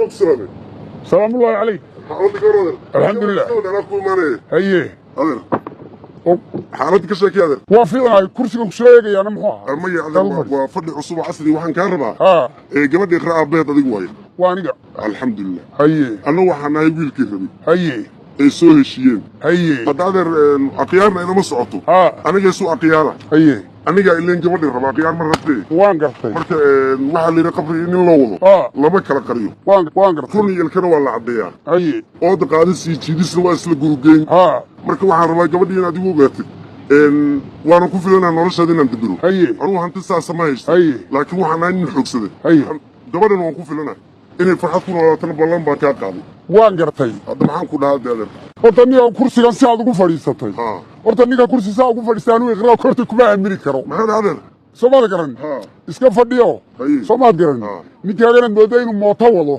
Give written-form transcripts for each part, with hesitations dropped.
السلام سلام الله عليك. الحمد لله. هي حالتك كيف هذا؟ وافي كرسي كسويق يا نمحوها. المية هذا وفضل عصوبة عصري وحن كهرباء. قبل يقرأ بيت هذا جواي. وانيقا. الحمد لله. هي. أنا وحنا يبيل كهربي. هي. سوه الشيء. هي. قد هذا أقيارنا إذا ما صعطوا. أنا جاي سوق أقيارة. هي. أنا جاي اللي قبل يقرأ أقيار مرتين. وان قرتي. مرت واحد اللي رقبني إني الله. لما كلا قريو. وان قرتي. كوني الكرة ولا عديان. هي. أود قاعد سيجي سوا أسل جروجين. مرت واحد رواي قبل ينادي وقتي. وانا ku filana noloshada inaan dibiro anu hanti saasa ma haysto laakiin waxaan aan xogsaday gabadhan waan ku filana inay farxad ku noolaato ballan baa ka qaaday waan gartay hadda maxaan ku dhahaa deedeer horta niga kursigan si aad ugu fadhiisatay horta niga kursi saa ugu fadhiistaan uu iqraa korta kuma aamini karo maxaa adeer Somaad garan iska fadhiyo Somaad garan midkaagan moodo inuu mooto wado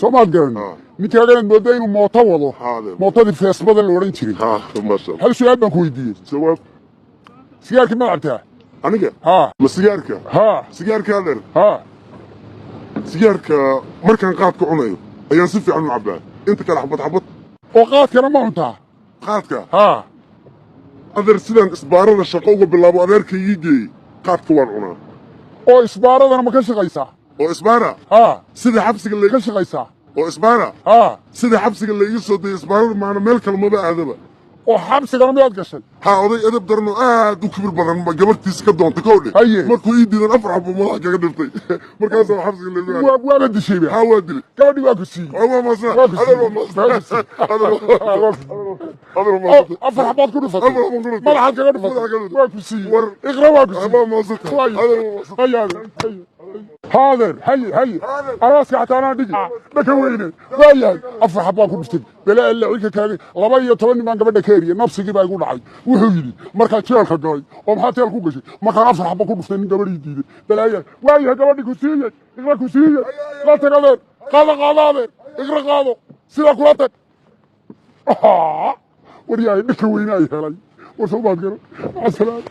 Somaad garan midkaagan moodo inuu mooto wado mootadii feesbada la oran jiray hal su'aal baan ku weydiiyey jawaab sigaarka ma cabtaa aniga ma sigaarka sigaarka adeer sigaarka markaan qaadka cunayo ayaan si fiican u cabaa inta kala xabad oo qaadkana ma cuntaa qaadka adeer sidaan isbaarada shaqo uga bilaabo adeerka ii geeyey qaadka waan cunaa oo isbaaradana ma ka shaqaysaa oo isbaara sida xabsiga la ka shaqaysaa oo isbaara sida xabsiga la iga soo dayay isbaarada maana meel kale maba aadaba oo xabsigana miyaad gashay oday edab darno aad u kibir badan ma gabartiisa ka doonta kowdhe markuu ii diidan afar xabo madaxa kaga dhiftay markaasoo xabsiga la waa la dishayba waa dilay gabadhii waa ku siiyey waa maasa afar xabaad ku dhifatay madaxaad kaga dhifatay waa ku siiyey iqra waa ku siiyey هذا هي أراسك حتى أنا دقي بكوينه وياي أفرح أبغى أكون مستد بلا إلا عيك كاري لباية تبني من قبل كاري نفسي كي بيقول عاي وحيدي مركز شيل خجاي ومحاتي الكوكشي مكان أفرح أبغى أكون مستد من قبل يدي بلا إياه وياي قبل كوسية إقرأ كوسية لا تقدر قاضي إقرأ قاضي سيرك كلاتك ورياي بكوينه يا هلاي وصوبات قرر السلام